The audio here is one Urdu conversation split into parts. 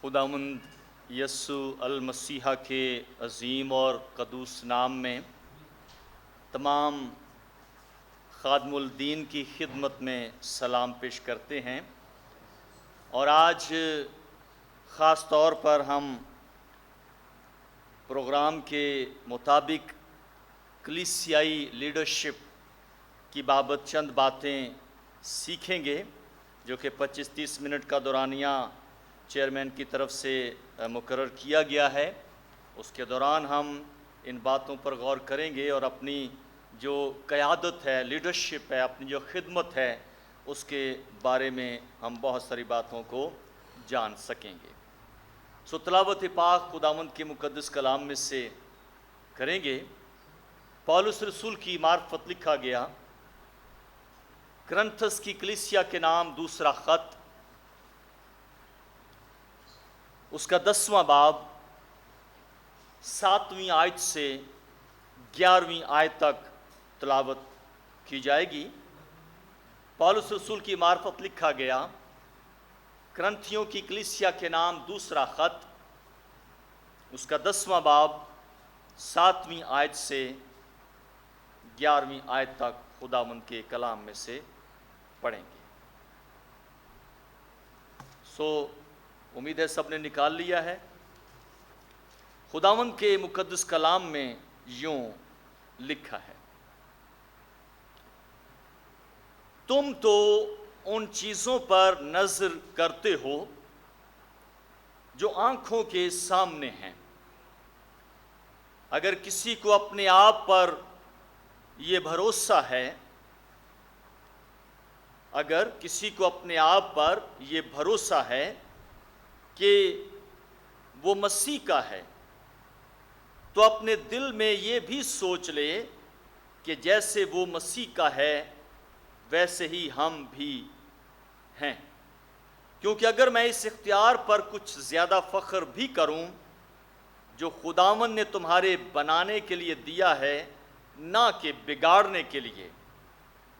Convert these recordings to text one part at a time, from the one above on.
خداوند یسوع المسیح کے عظیم اور قدوس نام میں تمام خادم الدین کی خدمت میں سلام پیش کرتے ہیں، اور آج خاص طور پر ہم پروگرام کے مطابق کلیسیائی لیڈرشپ کی بابت چند باتیں سیکھیں گے، جو کہ 25-30 منٹ کا دورانیہ چیئرمین کی طرف سے مقرر کیا گیا ہے۔ اس کے دوران ہم ان باتوں پر غور کریں گے اور اپنی جو قیادت ہے، لیڈرشپ ہے، اپنی جو خدمت ہے، اس کے بارے میں ہم بہت ساری باتوں کو جان سکیں گے۔ تلاوت پاک خداوند کے مقدس کلام میں سے کریں گے۔ پولس رسول کی معرفت لکھا گیا کرنتھس کی کلیسیا کے نام دوسرا خط، اس کا 10واں باب 7ویں آیت سے 11ویں آیت تک تلاوت کی جائے گی۔ پولس رسول کی معرفت لکھا گیا کرنتھیوں کی کلیسیا کے نام دوسرا خط، اس کا 10واں باب 7ویں آیت سے 11ویں آیت تک خداوند کے کلام میں سے پڑھیں گے۔ امید ہے سب نے نکال لیا ہے۔ خداوند کے مقدس کلام میں یوں لکھا ہے، تم تو ان چیزوں پر نظر کرتے ہو جو آنکھوں کے سامنے ہیں۔ اگر کسی کو اپنے آپ پر یہ بھروسہ ہے، اگر کسی کو اپنے آپ پر یہ بھروسہ ہے کہ وہ مسیح کا ہے، تو اپنے دل میں یہ بھی سوچ لے کہ جیسے وہ مسیح کا ہے ویسے ہی ہم بھی ہیں۔ کیونکہ اگر میں اس اختیار پر کچھ زیادہ فخر بھی کروں جو خداوند نے تمہارے بنانے کے لیے دیا ہے، نہ کہ بگاڑنے کے لیے،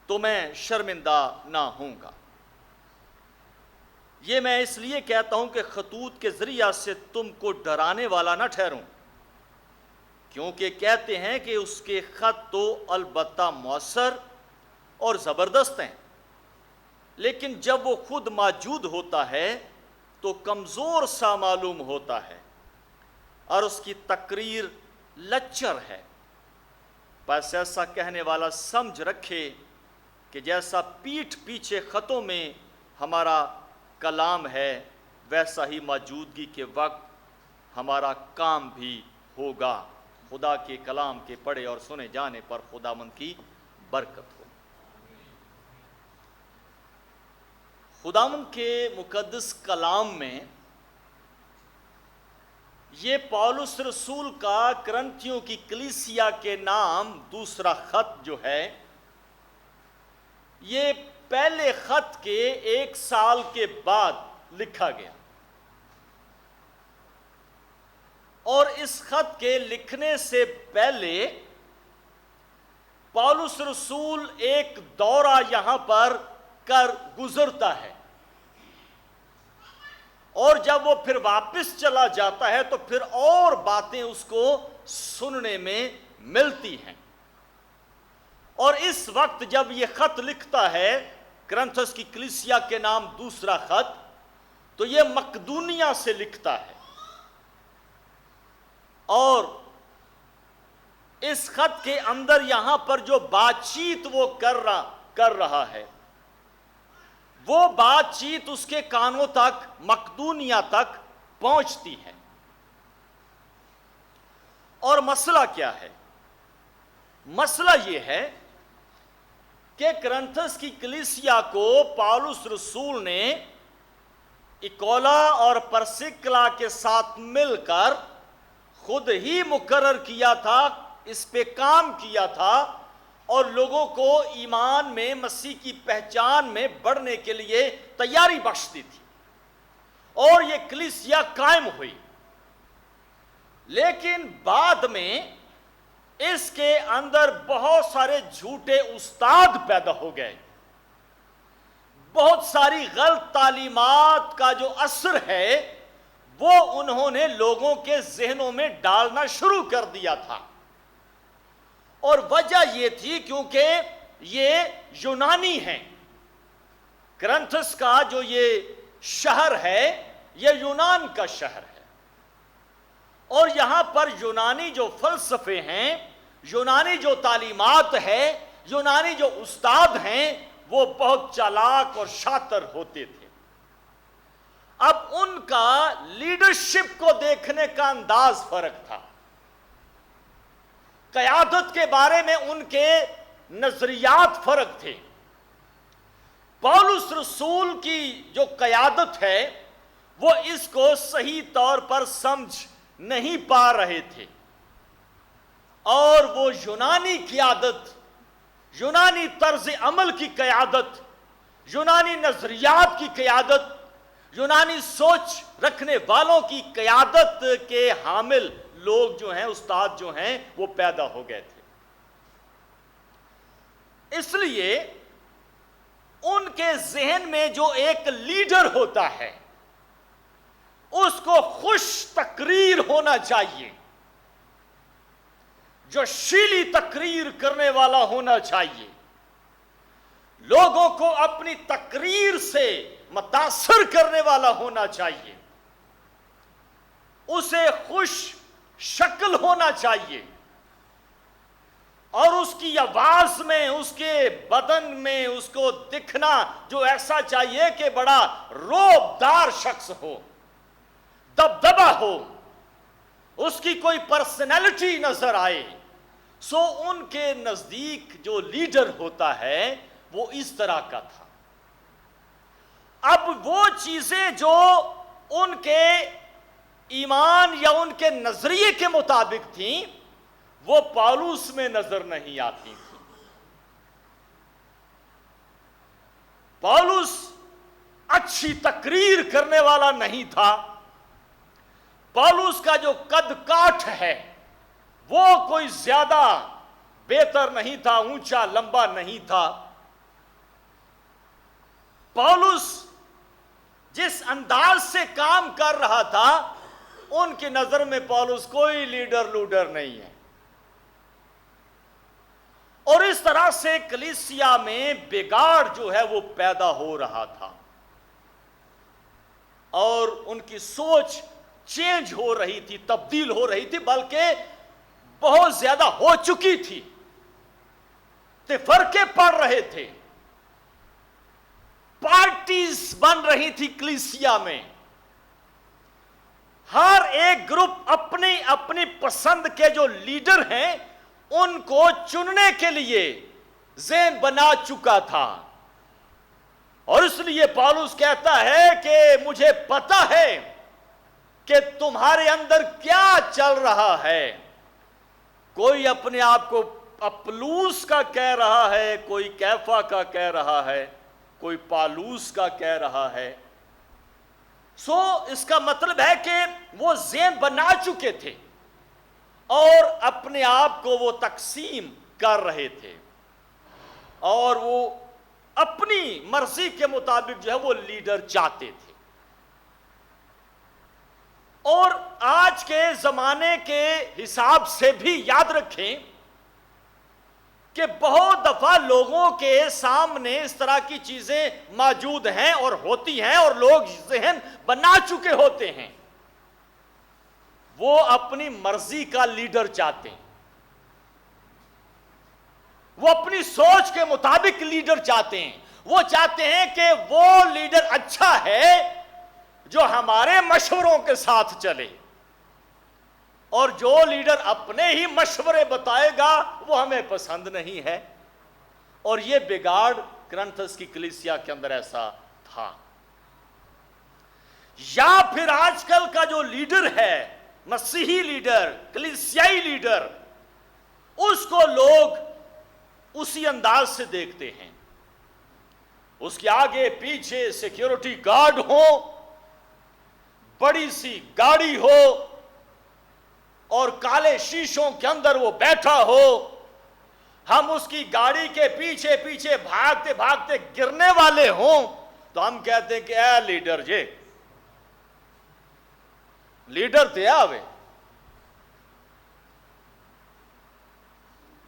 تو میں شرمندہ نہ ہوں گا۔ یہ میں اس لیے کہتا ہوں کہ خطوط کے ذریعہ سے تم کو ڈرانے والا نہ ٹھہروں، کیونکہ کہتے ہیں کہ اس کے خط تو البتہ مؤثر اور زبردست ہیں، لیکن جب وہ خود موجود ہوتا ہے تو کمزور سا معلوم ہوتا ہے اور اس کی تقریر لچر ہے۔ بس ایسا کہنے والا سمجھ رکھے کہ جیسا پیٹھ پیچھے خطوں میں ہمارا کلام ہے، ویسا ہی موجودگی کے وقت ہمارا کام بھی ہوگا۔ خدا کے کلام کے پڑھے اور سنے جانے پر خداوند کی برکت ہو۔ خداوند کے مقدس کلام میں یہ پولس رسول کا کرنتھیوں کی کلیسیا کے نام دوسرا خط جو ہے، یہ پہلے خط کے 1 سال کے بعد لکھا گیا، اور اس خط کے لکھنے سے پہلے پولس رسول ایک دورہ یہاں پر کر گزرتا ہے، اور جب وہ پھر واپس چلا جاتا ہے تو پھر اور باتیں اس کو سننے میں ملتی ہیں۔ اور اس وقت جب یہ خط لکھتا ہے کرنتھس کی کلیسیا کے نام دوسرا خط، تو یہ مقدونیہ سے لکھتا ہے، اور اس خط کے اندر یہاں پر جو بات چیت وہ کر رہا ہے، وہ بات چیت اس کے کانوں تک، مقدونیہ تک پہنچتی ہے۔ اور مسئلہ کیا ہے؟ مسئلہ یہ ہے کہ کرنتھس کی کلیسیا کو پولس رسول نے اکولا اور پرسکلا کے ساتھ مل کر خود ہی مقرر کیا تھا، اس پہ کام کیا تھا، اور لوگوں کو ایمان میں، مسیح کی پہچان میں بڑھنے کے لیے تیاری بخشتی تھی، اور یہ کلیسیا قائم ہوئی۔ لیکن بعد میں اس کے اندر بہت سارے جھوٹے استاد پیدا ہو گئے، بہت ساری غلط تعلیمات کا جو اثر ہے وہ انہوں نے لوگوں کے ذہنوں میں ڈالنا شروع کر دیا تھا، اور وجہ یہ تھی کیونکہ یہ یونانی ہیں۔ کرنتھس کا جو یہ شہر ہے یہ یونان کا شہر ہے، اور یہاں پر یونانی جو فلسفے ہیں، یونانی جو تعلیمات ہے، یونانی جو استاد ہیں، وہ بہت چالاک اور شاطر ہوتے تھے۔ اب ان کا لیڈرشپ کو دیکھنے کا انداز فرق تھا، قیادت کے بارے میں ان کے نظریات فرق تھے۔ پولس رسول کی جو قیادت ہے وہ اس کو صحیح طور پر سمجھ نہیں پا رہے تھے، اور وہ یونانی قیادت، یونانی طرز عمل کی قیادت، یونانی نظریات کی قیادت، یونانی سوچ رکھنے والوں کی قیادت کے حامل لوگ جو ہیں، استاد جو ہیں، وہ پیدا ہو گئے تھے۔ اس لیے ان کے ذہن میں جو ایک لیڈر ہوتا ہے اس کو خوش تقریر ہونا چاہیے، جو شیلی تقریر کرنے والا ہونا چاہیے، لوگوں کو اپنی تقریر سے متاثر کرنے والا ہونا چاہیے، اسے خوش شکل ہونا چاہیے، اور اس کی آواز میں، اس کے بدن میں اس کو دکھنا جو ایسا چاہیے کہ بڑا رعبدار شخص ہو، دبدبا ہو، اس کی کوئی پرسنالٹی نظر آئے۔ سو ان کے نزدیک جو لیڈر ہوتا ہے وہ اس طرح کا تھا۔ اب وہ چیزیں جو ان کے ایمان یا ان کے نظریے کے مطابق تھیں وہ پالوس میں نظر نہیں آتی تھی۔ پالوس اچھی تقریر کرنے والا نہیں تھا، پالوس کا جو قد کاٹ ہے وہ کوئی زیادہ بہتر نہیں تھا، اونچا لمبا نہیں تھا۔ پالوس جس انداز سے کام کر رہا تھا ان کی نظر میں پالوس کوئی لیڈر لوڈر نہیں ہے، اور اس طرح سے کلیسیا میں بگاڑ جو ہے وہ پیدا ہو رہا تھا، اور ان کی سوچ چینج ہو رہی تھی، تبدیل ہو رہی تھی، بلکہ بہت زیادہ ہو چکی تھی، تفرقے پڑ رہے تھے، پارٹیز بن رہی تھی کلیسیا میں، ہر ایک گروپ اپنی اپنی پسند کے جو لیڈر ہیں ان کو چننے کے لیے ذہن بنا چکا تھا، اور اس لیے پالوس کہتا ہے کہ مجھے پتا ہے کہ تمہارے اندر کیا چل رہا ہے۔ کوئی اپنے آپ کو اپلوس کا کہہ رہا ہے، کوئی کیفا کا کہہ رہا ہے، کوئی پالوس کا کہہ رہا ہے۔ سو اس کا مطلب ہے کہ وہ ذہن بنا چکے تھے اور اپنے آپ کو وہ تقسیم کر رہے تھے، اور وہ اپنی مرضی کے مطابق جو ہے وہ لیڈر چاہتے تھے۔ اور آج کے زمانے کے حساب سے بھی یاد رکھیں کہ بہت دفعہ لوگوں کے سامنے اس طرح کی چیزیں موجود ہیں اور ہوتی ہیں، اور لوگ ذہن بنا چکے ہوتے ہیں، وہ اپنی مرضی کا لیڈر چاہتے ہیں، وہ اپنی سوچ کے مطابق لیڈر چاہتے ہیں، وہ چاہتے ہیں کہ وہ لیڈر اچھا ہے جو ہمارے مشوروں کے ساتھ چلے، اور جو لیڈر اپنے ہی مشورے بتائے گا وہ ہمیں پسند نہیں ہے۔ اور یہ بگاڑ کرنتھس کی کلیسیا کے اندر ایسا تھا۔ یا پھر آج کل کا جو لیڈر ہے، مسیحی لیڈر، کلیسیائی لیڈر، اس کو لوگ اسی انداز سے دیکھتے ہیں، اس کے آگے پیچھے سیکیورٹی گارڈ ہو، بڑی سی گاڑی ہو، اور کالے شیشوں کے اندر وہ بیٹھا ہو، ہم اس کی گاڑی کے پیچھے پیچھے بھاگتے بھاگتے گرنے والے ہوں تو ہم کہتے ہیں کہ اے لیڈر جی، لیڈر دیا ہوئے.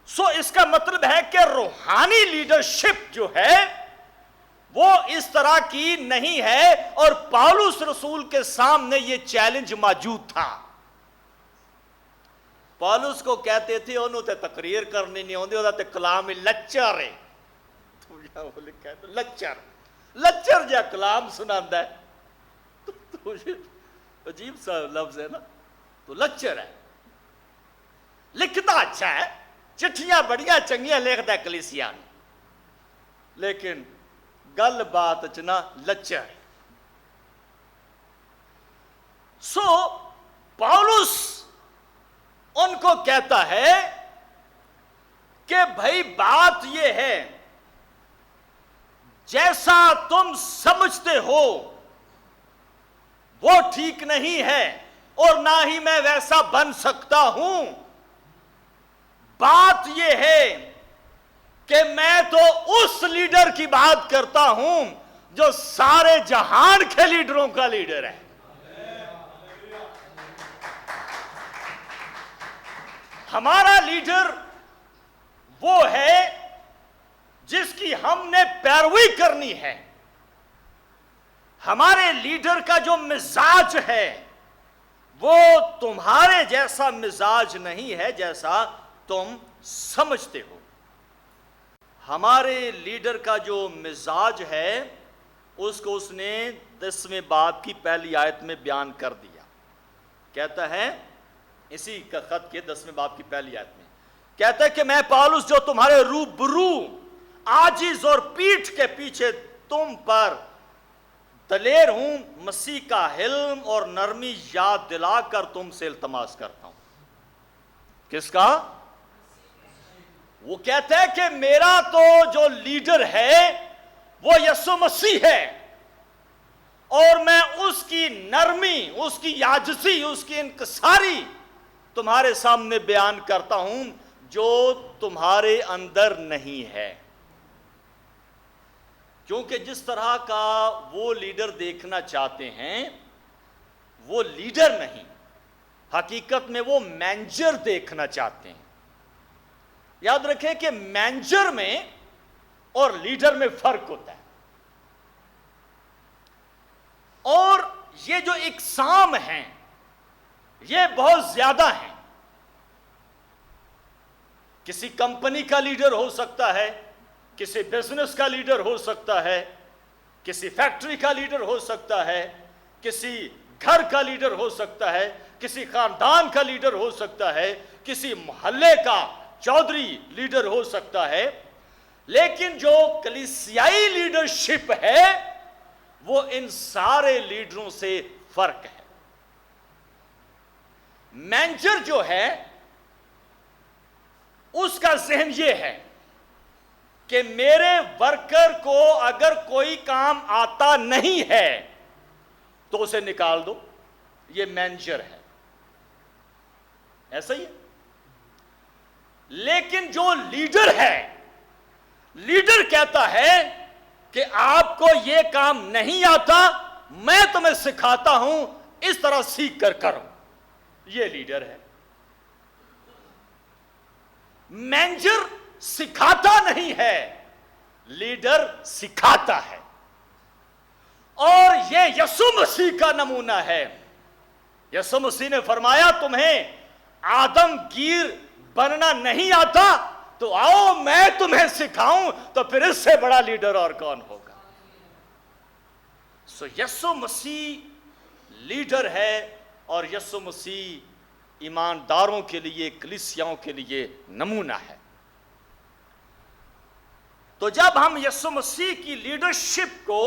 سو اس کا مطلب ہے کہ روحانی لیڈرشپ جو ہے وہ اس طرح کی نہیں ہے, اور پالوس رسول کے سامنے یہ چیلنج موجود تھا. پالوس کو کہتے تھے انہوں تے تقریر کرنی نہیں ہوندی, وہ تے کلام لچر ہے. لچر لچر جا کلام سناندا ہے, تو عجیب سا لفظ ہے نا. تو لچر ہے, لکھتا اچھا ہے, چٹھیاں بڑیاں چنگیاں لکھتا ہے کلیسیا نے, لیکن گل بات چنا لچر ہے. سو پاولس ان کو کہتا ہے کہ بھائی بات یہ ہے, جیسا تم سمجھتے ہو وہ ٹھیک نہیں ہے, اور نہ ہی میں ویسا بن سکتا ہوں. بات یہ ہے کہ میں تو اس لیڈر کی بات کرتا ہوں جو سارے جہان کے لیڈروں کا لیڈر ہے. ہمارا لیڈر وہ ہے جس کی ہم نے پیروی کرنی ہے. ہمارے لیڈر کا جو مزاج ہے وہ تمہارے جیسا مزاج نہیں ہے جیسا تم سمجھتے ہو. ہمارے لیڈر کا جو مزاج ہے اس کو اس نے 10ویں باب کی پہلی آیت میں بیان کر دیا. کہتا ہے اسی کا خط کے 10ویں باب کی پہلی آیت میں, کہتا ہے کہ میں پالوس جو تمہارے روبرو عاجز اور پیٹھ کے پیچھے تم پر دلیر ہوں, مسیح کا حلم اور نرمی یاد دلا کر تم سے التماس کرتا ہوں. کس کا؟ وہ کہتا ہے کہ میرا تو جو لیڈر ہے وہ یسوع مسیح ہے, اور میں اس کی نرمی, اس کی عاجزی, اس کی انکساری تمہارے سامنے بیان کرتا ہوں جو تمہارے اندر نہیں ہے. کیونکہ جس طرح کا وہ لیڈر دیکھنا چاہتے ہیں وہ لیڈر نہیں, حقیقت میں وہ مینیجر دیکھنا چاہتے ہیں. یاد رکھیں کہ مینیجر میں اور لیڈر میں فرق ہوتا ہے, اور یہ جو اقسام ہیں یہ بہت زیادہ ہیں. کسی کمپنی کا لیڈر ہو سکتا ہے, کسی بزنس کا لیڈر ہو سکتا ہے, کسی فیکٹری کا لیڈر ہو سکتا ہے, کسی گھر کا لیڈر ہو سکتا ہے, کسی خاندان کا لیڈر ہو سکتا ہے, کسی محلے کا چودھری لیڈر ہو سکتا ہے. لیکن جو کلیسیائی لیڈرشپ ہے وہ ان سارے لیڈروں سے فرق ہے. مینیجر جو ہے اس کا ذہن یہ ہے کہ میرے ورکر کو اگر کوئی کام آتا نہیں ہے تو اسے نکال دو, یہ مینیجر ہے. ایسا ہی ہے. لیکن جو لیڈر ہے, لیڈر کہتا ہے کہ آپ کو یہ کام نہیں آتا, میں تمہیں سکھاتا ہوں, اس طرح سیکھ کر کرو. یہ لیڈر ہے. مینیجر سکھاتا نہیں ہے, لیڈر سکھاتا ہے. اور یہ یسوع مسیح کا نمونہ ہے. یسوع مسیح نے فرمایا تمہیں آدم گیر بننا نہیں آتا تو آؤ میں تمہیں سکھاؤں, تو پھر اس سے بڑا لیڈر اور کون ہوگا. سو یسوع مسیح لیڈر ہے, اور یسوع مسیح ایمانداروں کے لیے, کلیسیاؤں کے لیے نمونہ ہے. تو جب ہم یسوع مسیح کی لیڈرشپ کو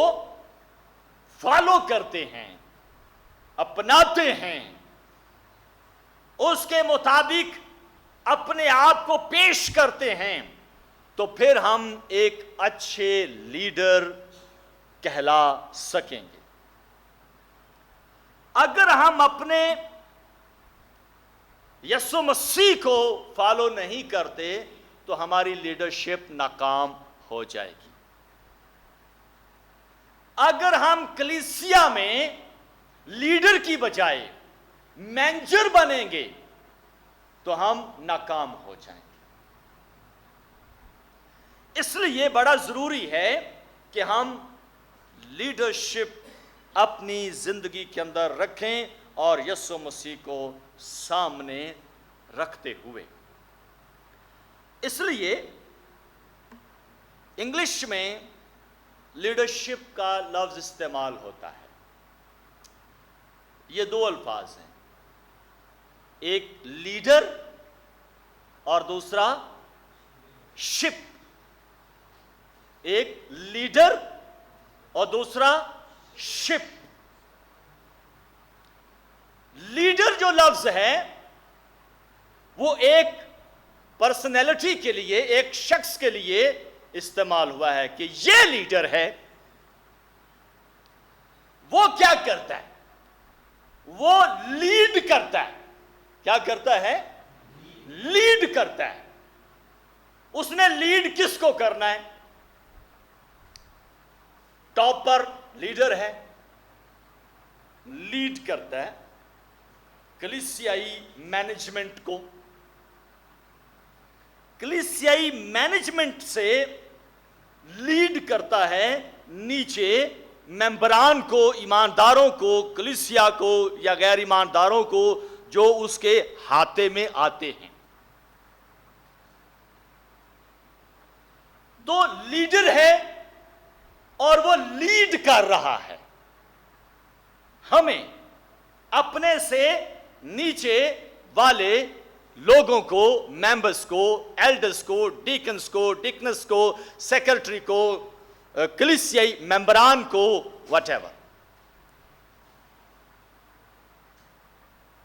فالو کرتے ہیں, اپناتے ہیں, اس کے مطابق اپنے آپ کو پیش کرتے ہیں, تو پھر ہم ایک اچھے لیڈر کہلا سکیں گے. اگر ہم اپنے یسوع مسیح کو فالو نہیں کرتے تو ہماری لیڈرشپ ناکام ہو جائے گی. اگر ہم کلیسیا میں لیڈر کی بجائے مینیجر بنیں گے تو ہم ناکام ہو جائیں گے۔ اس لیے بڑا ضروری ہے کہ ہم لیڈرشپ اپنی زندگی کے اندر رکھیں اور یسوع مسیح کو سامنے رکھتے ہوئے۔ اس لیے انگلش میں لیڈرشپ کا لفظ استعمال ہوتا ہے۔ یہ دو الفاظ ہیں، ایک لیڈر اور دوسرا شپ۔ ایک لیڈر اور دوسرا شپ۔ لیڈر جو لفظ ہے وہ ایک پرسنالٹی کے لیے، ایک شخص کے لیے استعمال ہوا ہے کہ یہ لیڈر ہے۔ وہ کیا کرتا ہے؟ وہ لیڈ کرتا ہے۔ کیا کرتا ہے؟ لیڈ کرتا ہے۔ اس نے لیڈ کس کو کرنا ہے؟ ٹاپر لیڈر ہے، لیڈ کرتا ہے کلیسیائی مینجمنٹ کو۔ کلیسیائی مینجمنٹ سے لیڈ کرتا ہے نیچے ممبران کو، ایمانداروں کو، کلیسیا کو یا غیر ایمانداروں کو جو اس کے ہاتھے میں آتے ہیں۔ تو لیڈر ہے اور وہ لیڈ کر رہا ہے۔ ہمیں اپنے سے نیچے والے لوگوں کو، ممبرز کو، ایلڈرز کو، ڈیکنز کو، ڈیکنس کو، سیکرٹری کو، کلیسیائی ممبران کو، واٹ ایور،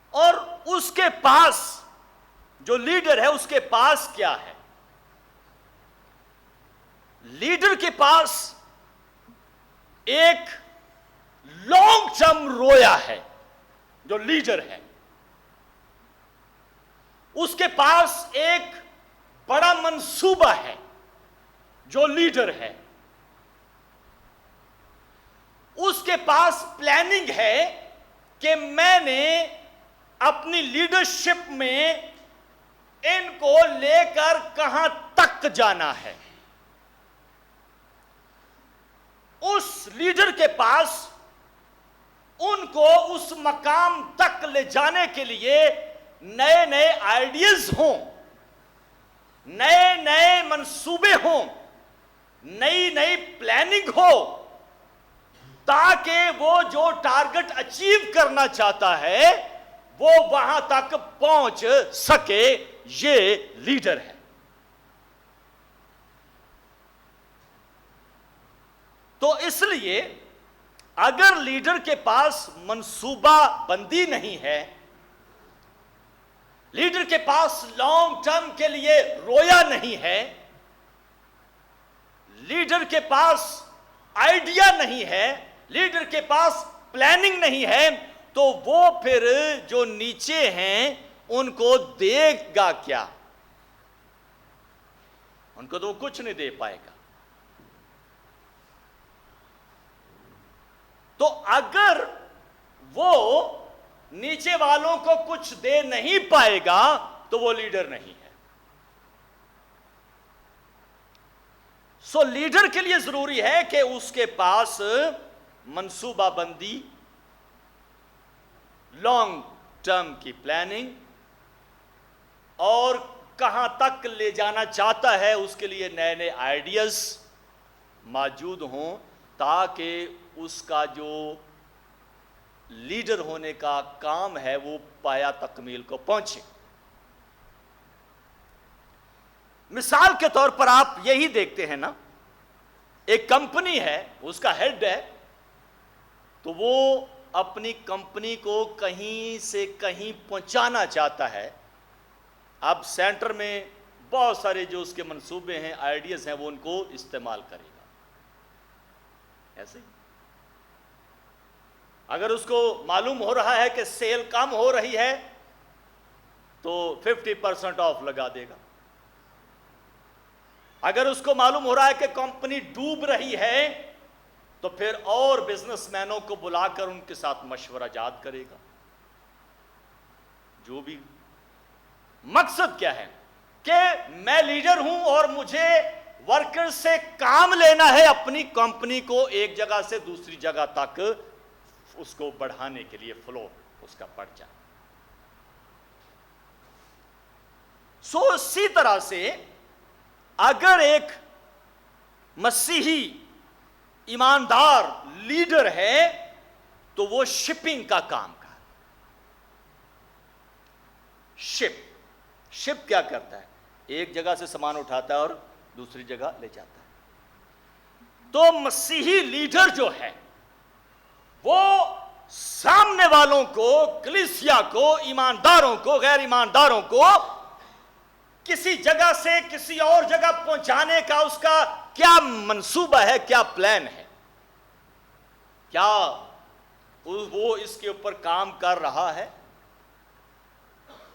اور اس کے پاس جو لیڈر ہے اس کے پاس کیا ہے؟ لیڈر کے پاس ایک لانگ ٹرم رویا ہے۔ جو لیڈر ہے اس کے پاس ایک بڑا منصوبہ ہے۔ جو لیڈر ہے اس کے پاس پلاننگ ہے کہ میں نے اپنی لیڈرشپ میں ان کو لے کر کہاں تک جانا ہے۔ اس لیڈر کے پاس ان کو اس مقام تک لے جانے کے لیے نئے نئے آئیڈیاز ہوں، نئے نئے منصوبے ہوں، نئی نئی پلاننگ ہو، تاکہ وہ جو ٹارگٹ اچیو کرنا چاہتا ہے وہ وہاں تک پہنچ سکے۔ یہ لیڈر ہے۔ تو اس لیے اگر لیڈر کے پاس منصوبہ بندی نہیں ہے، لیڈر کے پاس لانگ ٹرم کے لیے رویا نہیں ہے، لیڈر کے پاس آئیڈیا نہیں ہے، لیڈر کے پاس پلاننگ نہیں ہے، تو وہ پھر جو نیچے ہیں ان کو دے گا کیا؟ ان کو تو وہ کچھ نہیں دے پائے گا۔ تو اگر وہ نیچے والوں کو کچھ دے نہیں پائے گا تو وہ لیڈر نہیں ہے۔ سو لیڈر کے لیے ضروری ہے کہ اس کے پاس منصوبہ بندی، لانگ ٹرم کی پلاننگ، اور کہاں تک لے جانا چاہتا ہے اس کے لیے نئے نئے آئیڈیاز موجود ہوں، تاکہ اس کا جو لیڈر ہونے کا کام ہے وہ پایا تکمیل کو پہنچے۔ مثال کے طور پر آپ یہی دیکھتے ہیں نا، ایک کمپنی ہے، اس کا ہیڈ ہے، تو وہ اپنی کمپنی کو کہیں سے کہیں پہنچانا چاہتا ہے۔ اب سینٹر میں بہت سارے جو اس کے منصوبے ہیں، آئیڈیاز ہیں، وہ ان کو استعمال کرے گا۔ ایسے اگر اس کو معلوم ہو رہا ہے کہ سیل کم ہو رہی ہے تو 50% آف لگا دے گا۔ اگر اس کو معلوم ہو رہا ہے کہ کمپنی ڈوب رہی ہے تو پھر اور بزنس مینوں کو بلا کر ان کے ساتھ مشورہ جات کرے گا۔ جو بھی مقصد کیا ہے کہ میں لیڈر ہوں اور مجھے ورکر سے کام لینا ہے اپنی کمپنی کو ایک جگہ سے دوسری جگہ تک اس کو بڑھانے کے لیے، فلو اس کا بڑھ جائے۔ اسی طرح سے اگر ایک مسیحی ایماندار لیڈر ہے تو وہ شپنگ کا کام کر، شپ کیا کرتا ہے؟ ایک جگہ سے سامان اٹھاتا ہے اور دوسری جگہ لے جاتا ہے۔ تو مسیحی لیڈر جو ہے وہ سامنے والوں کو، کلیسیا کو، ایمانداروں کو، غیر ایمانداروں کو کسی جگہ سے کسی اور جگہ پہنچانے کا اس کا کیا منصوبہ ہے، کیا پلان ہے، کیا وہ اس کے اوپر کام کر رہا ہے؟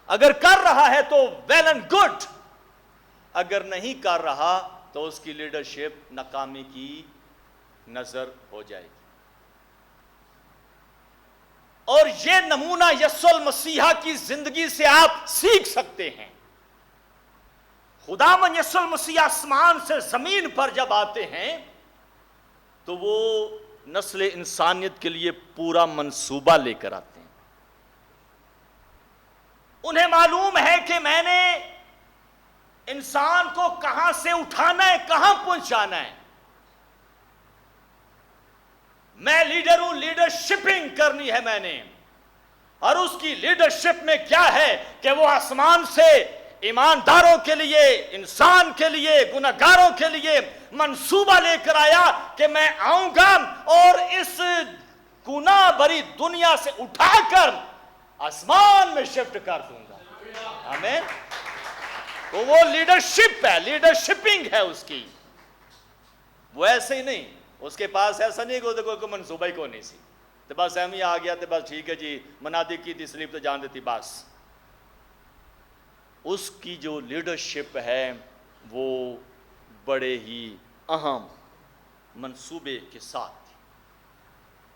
اگر کر رہا ہے تو ویل اینڈ گڈ، اگر نہیں کر رہا تو اس کی لیڈرشپ ناکامی کی نظر ہو جائے گی۔ اور یہ نمونہ یسوع المسیح کی زندگی سے آپ سیکھ سکتے ہیں۔ خداوند یسوع المسیح آسمان سے زمین پر جب آتے ہیں تو وہ نسل انسانیت کے لیے پورا منصوبہ لے کر آتے ہیں۔ انہیں معلوم ہے کہ میں نے انسان کو کہاں سے اٹھانا ہے، کہاں پہنچانا ہے۔ میں لیڈر ہوں، لیڈرشپنگ کرنی ہے میں نے، اور اس کی لیڈرشپ میں کیا ہے کہ وہ آسمان سے ایمانداروں کے لیے، انسان کے لیے، گنہگاروں کے لیے منصوبہ لے کر آیا کہ میں آؤں گا اور اس گناہ بھری دنیا سے اٹھا کر آسمان میں شفٹ کر دوں گا۔ آمین۔ تو وہ لیڈرشپ ہے، لیڈرشپنگ ہے اس کی۔ وہ ایسے ہی نہیں، اس کے پاس ایسا نہیں کہ کوئی منصوبہ ہی کو نہیں سی، تو بس ایم ہی آ گیا تو بس ٹھیک ہے جی، منادی کی تھی سلیپ تو جان دیتی بس۔ اس کی جو لیڈرشپ ہے وہ بڑے ہی اہم منصوبے کے ساتھ،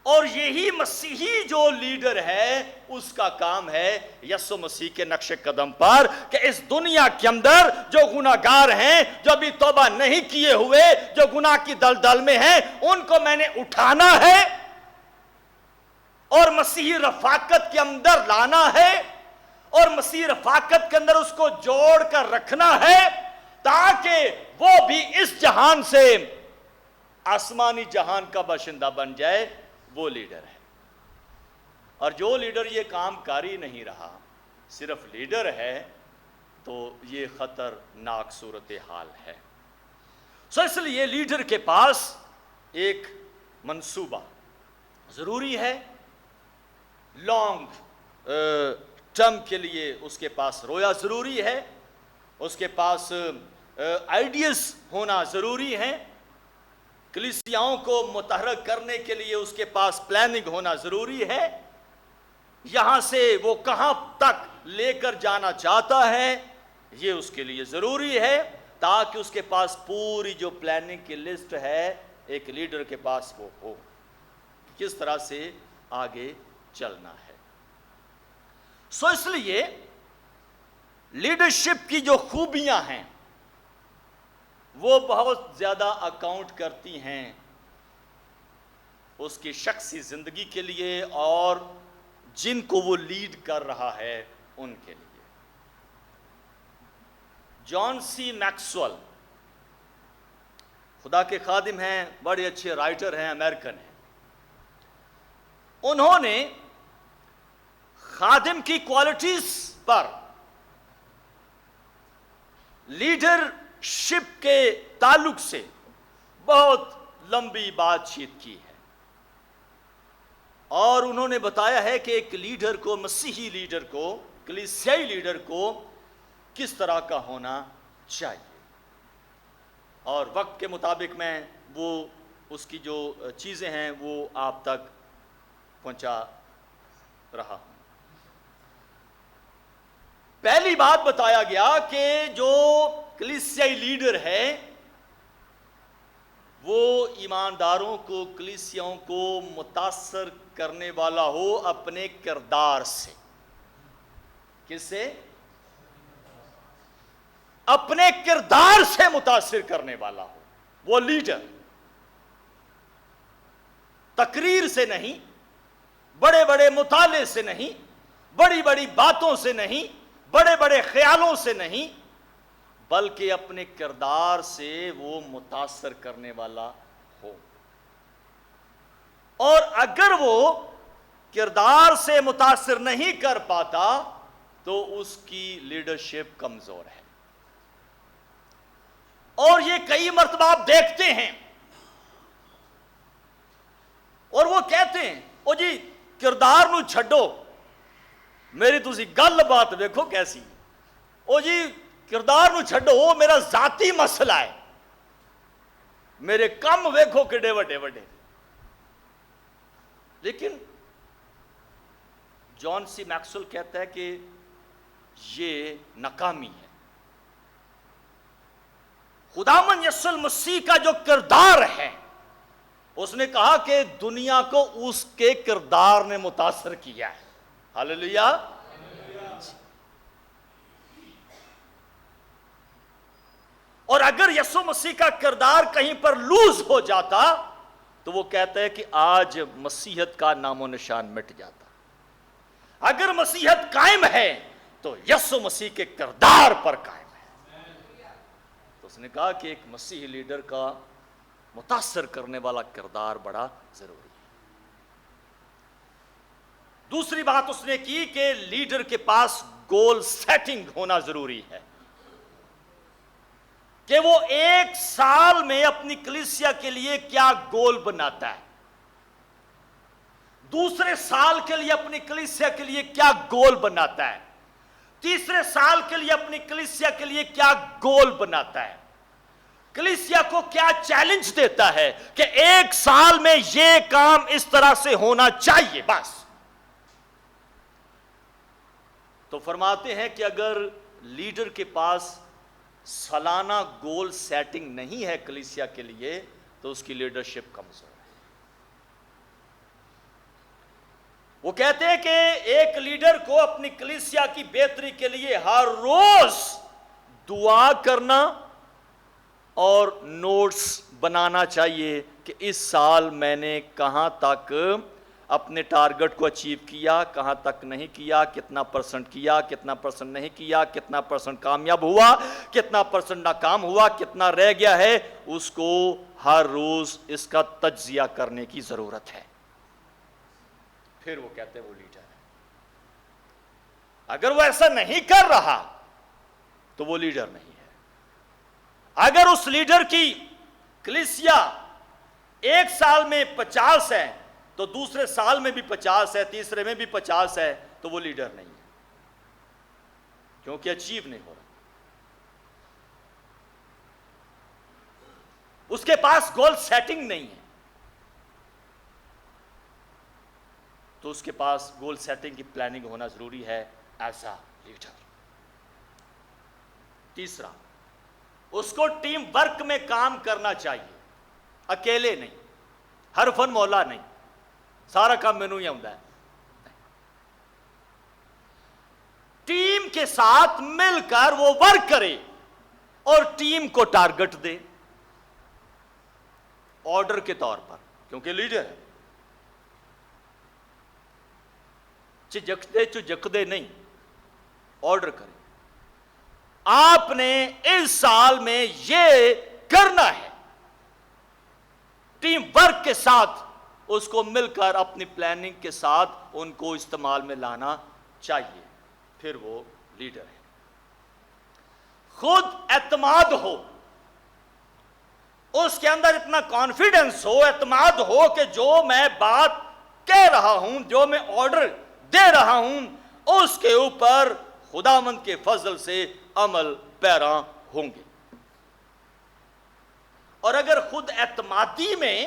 اور یہی مسیحی جو لیڈر ہے اس کا کام ہے یسوع مسیح کے نقش قدم پر کہ اس دنیا کے اندر جو گناہگار ہیں، جو ابھی توبہ نہیں کیے ہوئے، جو گناہ کی دلدل میں ہیں، ان کو میں نے اٹھانا ہے اور مسیحی رفاقت کے اندر لانا ہے، اور مسیحی رفاقت کے اندر اس کو جوڑ کر رکھنا ہے تاکہ وہ بھی اس جہان سے آسمانی جہان کا باشندہ بن جائے۔ وہ لیڈر ہے۔ اور جو لیڈر یہ کام کر ہی نہیں رہا، صرف لیڈر ہے، تو یہ خطرناک صورتحال ہے۔ اس لیے لیڈر کے پاس ایک منصوبہ ضروری ہے، لانگ ٹرم کے لیے اس کے پاس رویا ضروری ہے، اس کے پاس آئیڈیاز ہونا ضروری ہے، کلیسیاؤں کو متحرک کرنے کے لیے اس کے پاس پلاننگ ہونا ضروری ہے، یہاں سے وہ کہاں تک لے کر جانا چاہتا ہے یہ اس کے لیے ضروری ہے، تاکہ اس کے پاس پوری جو پلاننگ کی لسٹ ہے ایک لیڈر کے پاس وہ ہو، کس طرح سے آگے چلنا ہے۔ اس لیے لیڈرشپ کی جو خوبیاں ہیں وہ بہت زیادہ اکاؤنٹ کرتی ہیں اس کی شخصی زندگی کے لیے اور جن کو وہ لیڈ کر رہا ہے ان کے لیے۔ جان سی میکسویل خدا کے خادم ہیں، بڑے اچھے رائٹر ہیں، امریکن ہیں۔ انہوں نے خادم کی کوالٹیز پر لیڈرشپ کے تعلق سے بہت لمبی بات چیت کی ہے، اور انہوں نے بتایا ہے کہ ایک لیڈر کو، مسیحی لیڈر کو، کلیسیائی لیڈر کو کس طرح کا ہونا چاہیے، اور وقت کے مطابق میں وہ اس کی جو چیزیں ہیں وہ آپ تک پہنچا رہا ہوں۔ پہلی بات بتایا گیا کہ جو کلیسیائی لیڈر ہے وہ ایمانداروں کو، کلیسیاؤں کو متاثر کرنے والا ہو اپنے کردار سے، کس سے؟ اپنے کردار سے متاثر کرنے والا ہو وہ لیڈر. تقریر سے نہیں، بڑے بڑے مطالعے سے نہیں، بڑی بڑی باتوں سے نہیں، بڑے بڑے خیالوں سے نہیں، بلکہ اپنے کردار سے وہ متاثر کرنے والا ہو. اور اگر وہ کردار سے متاثر نہیں کر پاتا تو اس کی لیڈرشپ کمزور ہے. اور یہ کئی مرتبہ آپ دیکھتے ہیں، اور وہ کہتے ہیں او جی کردار نو چھڈو، میری تسی گل بات دیکھو کیسی، او جی کردار نو چھڈو، وہ میرا ذاتی مسئلہ ہے، میرے کم ویکھو کڈے وڈے وڈے. لیکن جان سی میکسویل کہتا ہے کہ یہ ناکامی ہے. خداوند یسوع المسیح کا جو کردار ہے، اس نے کہا کہ دنیا کو اس کے کردار نے متاثر کیا ہے. ہاللیلویا. اور اگر یسوع مسیح کا کردار کہیں پر لوز ہو جاتا تو وہ کہتا ہے کہ آج مسیحیت کا نام و نشان مٹ جاتا. اگر مسیحیت قائم ہے تو یسوع مسیح کے کردار پر قائم ہے. تو اس نے کہا کہ ایک مسیحی لیڈر کا متاثر کرنے والا کردار بڑا ضروری ہے. دوسری بات اس نے کی کہ لیڈر کے پاس گول سیٹنگ ہونا ضروری ہے، کہ وہ ایک سال میں اپنی کلیسیا کے لیے کیا گول بناتا ہے، دوسرے سال کے لیے اپنی کلیسیا کے لیے کیا گول بناتا ہے، تیسرے سال کے لیے اپنی کلیسیا کے لیے کیا گول بناتا ہے، کلیسیا کو کیا چیلنج دیتا ہے کہ ایک سال میں یہ کام اس طرح سے ہونا چاہیے بس. تو فرماتے ہیں کہ اگر لیڈر کے پاس سالانہ گول سیٹنگ نہیں ہے کلیسیا کے لیے تو اس کی لیڈرشپ کمزور ہے. وہ کہتے ہیں کہ ایک لیڈر کو اپنی کلیسیا کی بہتری کے لیے ہر روز دعا کرنا اور نوٹس بنانا چاہیے کہ اس سال میں نے کہاں تک اپنے ٹارگٹ کو اچیو کیا، کہاں تک نہیں کیا، کتنا پرسنٹ کیا، کتنا پرسنٹ نہیں کیا، کتنا پرسنٹ کامیاب ہوا، کتنا پرسنٹ ناکام ہوا، کتنا رہ گیا ہے. اس کو ہر روز اس کا تجزیہ کرنے کی ضرورت ہے. پھر وہ کہتے ہیں وہ لیڈر ہے. اگر وہ ایسا نہیں کر رہا تو وہ لیڈر نہیں ہے. اگر اس لیڈر کی کلیسیا ایک سال میں 50 ہے تو دوسرے سال میں بھی 50 ہے، تیسرے میں بھی 50 ہے، تو وہ لیڈر نہیں ہے، کیونکہ اچیو نہیں ہو رہا. اس کے پاس گول سیٹنگ نہیں ہے. تو اس کے پاس گول سیٹنگ کی پلاننگ ہونا ضروری ہے ایز اے لیڈر. تیسرا، اس کو ٹیم ورک میں کام کرنا چاہیے، اکیلے نہیں، حرفن مولا نہیں، سارا کام مینوں ہی آتا ہے. ٹیم کے ساتھ مل کر وہ ورک کرے اور ٹیم کو ٹارگٹ دے آرڈر کے طور پر، کیونکہ لیڈر ہے. چجکتے نہیں، آرڈر کرے. آپ نے اس سال میں یہ کرنا ہے، ٹیم ورک کے ساتھ اس کو مل کر اپنی پلاننگ کے ساتھ ان کو استعمال میں لانا چاہیے. پھر وہ لیڈر ہے. خود اعتماد ہو، اس کے اندر اتنا کانفیڈنس ہو، اعتماد ہو کہ جو میں بات کہہ رہا ہوں، جو میں آرڈر دے رہا ہوں، اس کے اوپر خداوند کے فضل سے عمل پیرا ہوں گے. اور اگر خود اعتمادی میں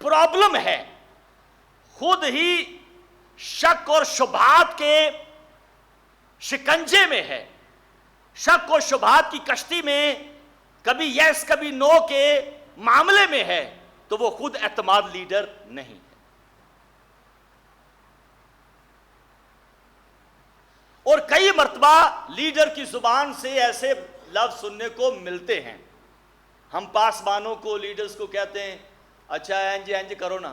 پرابلم ہے، خود ہی شک اور شبہات کے شکنجے میں ہے، شک اور شبہات کی کشتی میں کبھی یس کبھی نو کے معاملے میں ہے، تو وہ خود اعتماد لیڈر نہیں ہے. اور کئی مرتبہ لیڈر کی زبان سے ایسے لفظ سننے کو ملتے ہیں. ہم پاسبانوں کو لیڈرز کو کہتے ہیں اچھا اینج کرو نا,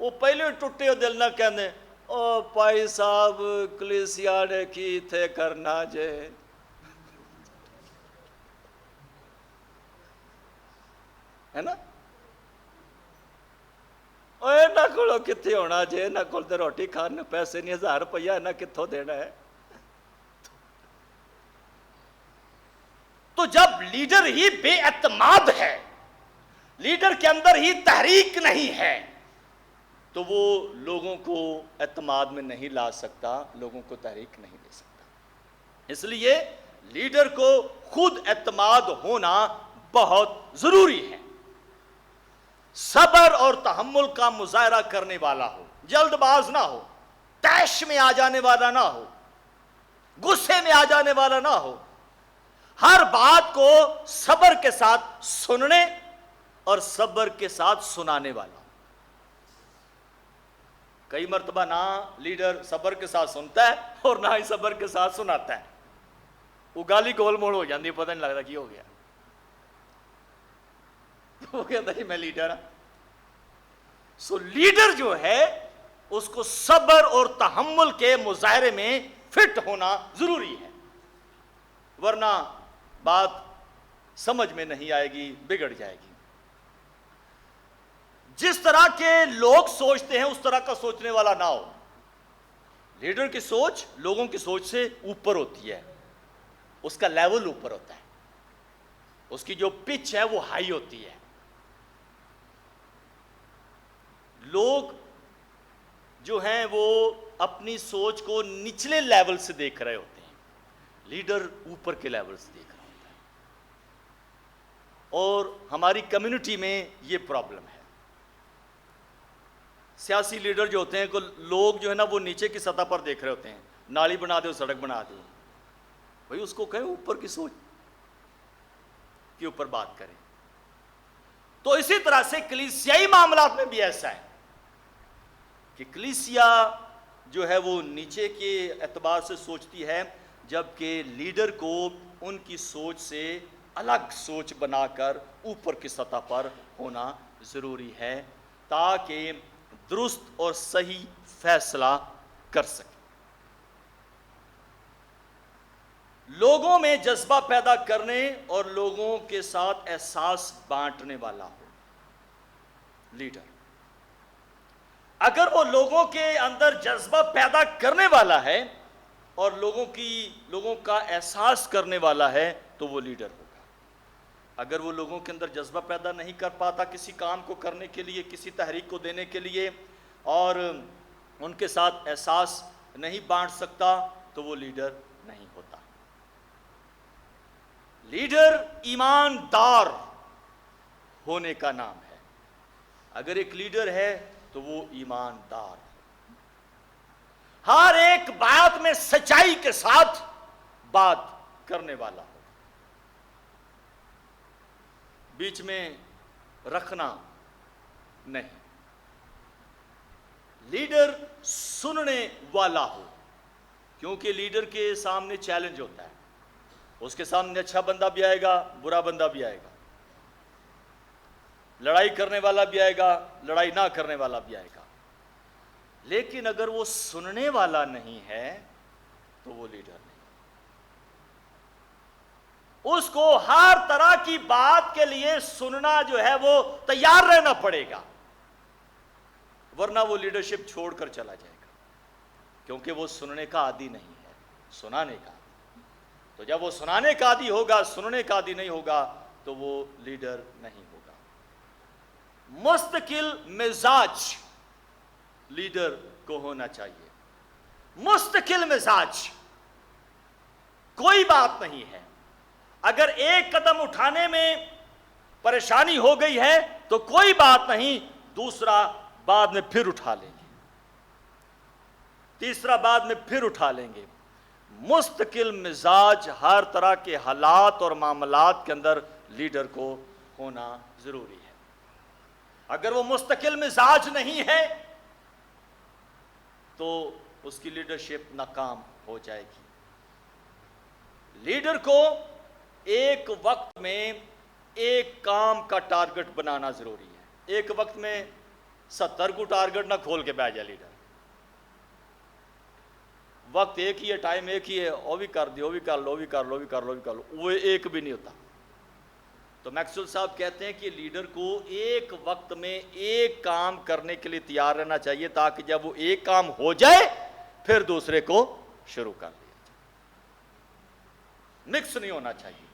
وہ پہلے ٹوٹے ہو دل نہ کہنے او پائی صاحب کلیسیا نے کی تھے کرنا جے, ہے نا. نہ کولو کتنے ہونا جے, نہ کول تے روٹی کھان پیسے نہیں, 1000 روپیہ نہ کتوں دینا ہے. تو جب لیڈر ہی بے اعتماد ہے, لیڈر کے اندر ہی تحریک نہیں ہے, تو وہ لوگوں کو اعتماد میں نہیں لا سکتا, لوگوں کو تحریک نہیں دے سکتا. اس لیے لیڈر کو خود اعتماد ہونا بہت ضروری ہے. صبر اور تحمل کا مظاہرہ کرنے والا ہو, جلد باز نہ ہو, طیش میں آ جانے والا نہ ہو, غصے میں آ جانے والا نہ ہو, ہر بات کو صبر کے ساتھ سننے اور صبر کے ساتھ سنانے والا. کئی مرتبہ نہ لیڈر صبر کے ساتھ سنتا ہے اور نہ ہی صبر کے ساتھ سناتا ہے, وہ گالی گول موڑ ہو جاتی, پتہ نہیں لگتا کی ہو گیا. وہ کہتا ہے میں لیڈر ہوں. سو لیڈر جو ہے اس کو صبر اور تحمل کے مظاہرے میں فٹ ہونا ضروری ہے, ورنہ بات سمجھ میں نہیں آئے گی, بگڑ جائے گی. جس طرح کے لوگ سوچتے ہیں اس طرح کا سوچنے والا نہ ہو. لیڈر کی سوچ لوگوں کی سوچ سے اوپر ہوتی ہے, اس کا لیول اوپر ہوتا ہے, اس کی جو پچ ہے وہ ہائی ہوتی ہے. لوگ جو ہیں وہ اپنی سوچ کو نچلے لیول سے دیکھ رہے ہوتے ہیں, لیڈر اوپر کے لیول سے دیکھ رہا ہوتا ہے. اور ہماری کمیونٹی میں یہ پرابلم ہے. سیاسی لیڈر جو ہوتے ہیں کو لوگ جو ہے نا وہ نیچے کی سطح پر دیکھ رہے ہوتے ہیں, نالی بنا دو, سڑک بنا دو, بھئی اس کو کہیں اوپر کی سوچ کے اوپر بات کریں. تو اسی طرح سے کلیسیائی معاملات میں بھی ایسا ہے کہ کلیسیا جو ہے وہ نیچے کے اعتبار سے سوچتی ہے, جبکہ لیڈر کو ان کی سوچ سے الگ سوچ بنا کر اوپر کی سطح پر ہونا ضروری ہے, تاکہ درست اور صحیح فیصلہ کر سکے. لوگوں میں جذبہ پیدا کرنے اور لوگوں کے ساتھ احساس بانٹنے والا ہو لیڈر. اگر وہ لوگوں کے اندر جذبہ پیدا کرنے والا ہے اور لوگوں کا احساس کرنے والا ہے تو وہ لیڈر ہوگا. اگر وہ لوگوں کے اندر جذبہ پیدا نہیں کر پاتا کسی کام کو کرنے کے لیے, کسی تحریک کو دینے کے لیے, اور ان کے ساتھ احساس نہیں بانٹ سکتا, تو وہ لیڈر نہیں ہوتا. لیڈر ایماندار ہونے کا نام ہے. اگر ایک لیڈر ہے تو وہ ایماندار, ہر ایک بات میں سچائی کے ساتھ بات کرنے والا ہو, بیچ میں رکھنا نہیں. لیڈر سننے والا ہو, کیونکہ لیڈر کے سامنے چیلنج ہوتا ہے. اس کے سامنے اچھا بندہ بھی آئے گا, برا بندہ بھی آئے گا, لڑائی کرنے والا بھی آئے گا, لڑائی نہ کرنے والا بھی آئے گا. لیکن اگر وہ سننے والا نہیں ہے تو وہ لیڈر نہیں. اس کو ہر طرح کی بات کے لیے سننا جو ہے وہ تیار رہنا پڑے گا, ورنہ وہ لیڈرشپ چھوڑ کر چلا جائے گا, کیونکہ وہ سننے کا عادی نہیں ہے, سنانے کا. تو جب وہ سنانے کا عادی ہوگا, سننے کا عادی نہیں ہوگا, تو وہ لیڈر نہیں ہوگا. مستقل مزاج لیڈر کو ہونا چاہیے. مستقل مزاج, کوئی بات نہیں ہے. اگر ایک قدم اٹھانے میں پریشانی ہو گئی ہے تو کوئی بات نہیں, دوسرا بعد میں پھر اٹھا لیں گے, تیسرا بعد میں پھر اٹھا لیں گے. مستقل مزاج ہر طرح کے حالات اور معاملات کے اندر لیڈر کو ہونا ضروری ہے. اگر وہ مستقل مزاج نہیں ہے تو اس کی لیڈرشپ ناکام ہو جائے گی. لیڈر کو ایک وقت میں ایک کام کا ٹارگٹ بنانا ضروری ہے. ایک وقت میں 70 کو ٹارگٹ نہ کھول کے بیٹھ جائے لیڈر. وقت ایک ہی ہے, ٹائم ایک ہی ہے, وہ بھی کر دو, وہ بھی کر لو, وہ بھی کر لو, وہ بھی کر لو, وہ بھی کر لو, وہ ایک بھی نہیں ہوتا. تو میکسویل صاحب کہتے ہیں کہ لیڈر کو ایک وقت میں ایک کام کرنے کے لیے تیار رہنا چاہیے, تاکہ جب وہ ایک کام ہو جائے پھر دوسرے کو شروع کر لیا جائے. مکس نہیں ہونا چاہیے.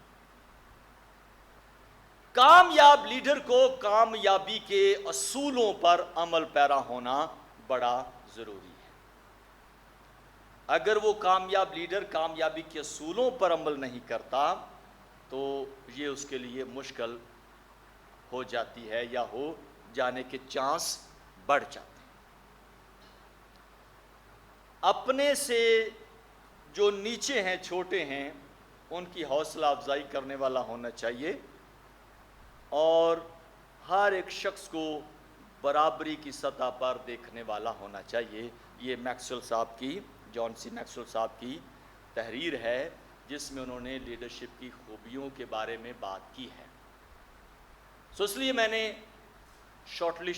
کامیاب لیڈر کو کامیابی کے اصولوں پر عمل پیرا ہونا بڑا ضروری ہے. اگر وہ کامیاب لیڈر کامیابی کے اصولوں پر عمل نہیں کرتا تو یہ اس کے لیے مشکل ہو جاتی ہے, یا ہو جانے کے چانس بڑھ جاتے ہیں. اپنے سے جو نیچے ہیں, چھوٹے ہیں, ان کی حوصلہ افزائی کرنے والا ہونا چاہیے, اور ہر ایک شخص کو برابری کی سطح پر دیکھنے والا ہونا چاہیے. یہ میکسویل صاحب کی, جان سی میکسویل صاحب کی تحریر ہے, جس میں انہوں نے لیڈرشپ کی خوبیوں کے بارے میں بات کی ہے. اس لیے میں نے شارٹلی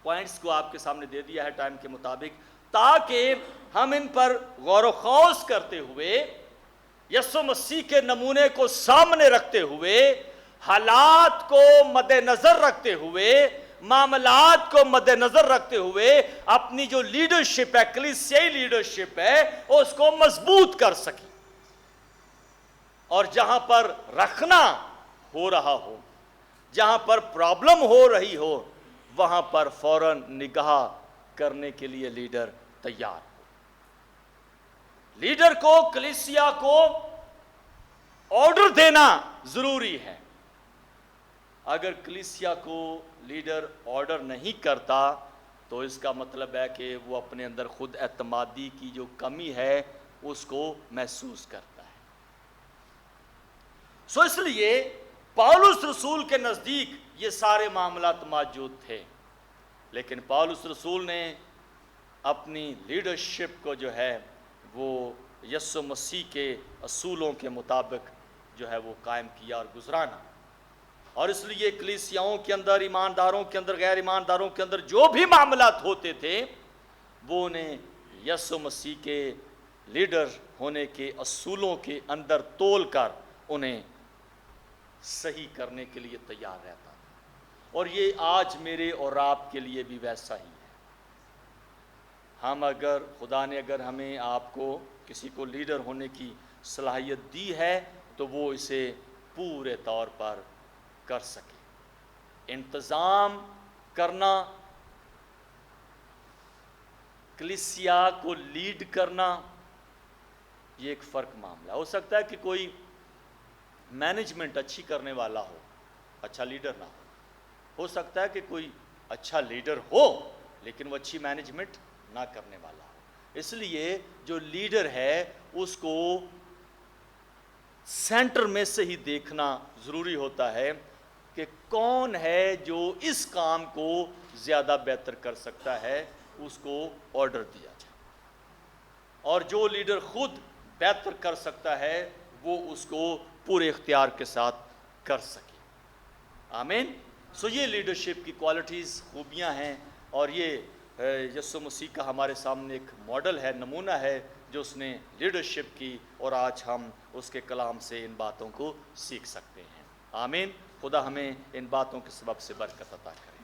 پوائنٹس کو آپ کے سامنے دے دیا ہے ٹائم کے مطابق, تاکہ ہم ان پر غور و خوض کرتے ہوئے, یسوع مسیح کے نمونے کو سامنے رکھتے ہوئے, حالات کو مد نظر رکھتے ہوئے, معاملات کو مد نظر رکھتے ہوئے اپنی جو لیڈرشپ ہے, کلیسیائی لیڈرشپ ہے, اس کو مضبوط کر سکیں. اور جہاں پر رکھنا ہو رہا ہو, جہاں پر پرابلم ہو رہی ہو, وہاں پر فوراً نگاہ کرنے کے لیے لیڈر تیار ہو. لیڈر کو, کلیسیا کو آرڈر دینا ضروری ہے. اگر کلیسیا کو لیڈر آرڈر نہیں کرتا تو اس کا مطلب ہے کہ وہ اپنے اندر خود اعتمادی کی جو کمی ہے اس کو محسوس کرتا ہے. اس لیے پولس رسول کے نزدیک یہ سارے معاملات موجود تھے, لیکن پولس رسول نے اپنی لیڈرشپ کو جو ہے وہ یسوع مسیح کے اصولوں کے مطابق جو ہے وہ قائم کیا اور گزرانا. اور اس لیے کلیسیاؤں کے اندر, ایمانداروں کے اندر, غیر ایمانداروں کے اندر جو بھی معاملات ہوتے تھے, وہ انہیں یسوع مسیح کے لیڈر ہونے کے اصولوں کے اندر تول کر انہیں صحیح کرنے کے لیے تیار رہتا تھا. اور یہ آج میرے اور آپ کے لیے بھی ویسا ہی ہے. ہم اگر خدا نے اگر ہمیں آپ کو کسی کو لیڈر ہونے کی صلاحیت دی ہے تو وہ اسے پورے طور پر کر سکے. انتظام کرنا, کلیسیا کو لیڈ کرنا, یہ ایک فرق معاملہ. ہو سکتا ہے کہ کوئی مینجمنٹ اچھی کرنے والا ہو, اچھا لیڈر نہ ہو. ہو سکتا ہے کہ کوئی اچھا لیڈر ہو لیکن وہ اچھی مینجمنٹ نہ کرنے والا ہو. اس لیے جو لیڈر ہے اس کو سینٹر میں سے ہی دیکھنا ضروری ہوتا ہے کہ کون ہے جو اس کام کو زیادہ بہتر کر سکتا ہے, اس کو آرڈر دیا جائے. اور جو لیڈر خود بہتر کر سکتا ہے وہ اس کو پورے اختیار کے ساتھ کر سکے. آمین. یہ لیڈرشپ کی کوالٹیز, خوبیاں ہیں, اور یہ یسوع مسیح کا ہمارے سامنے ایک ماڈل ہے, نمونہ ہے جو اس نے لیڈرشپ کی, اور آج ہم اس کے کلام سے ان باتوں کو سیکھ سکتے ہیں. آمین. خدا ہمیں ان باتوں کے سبب سے برکت عطا کرے.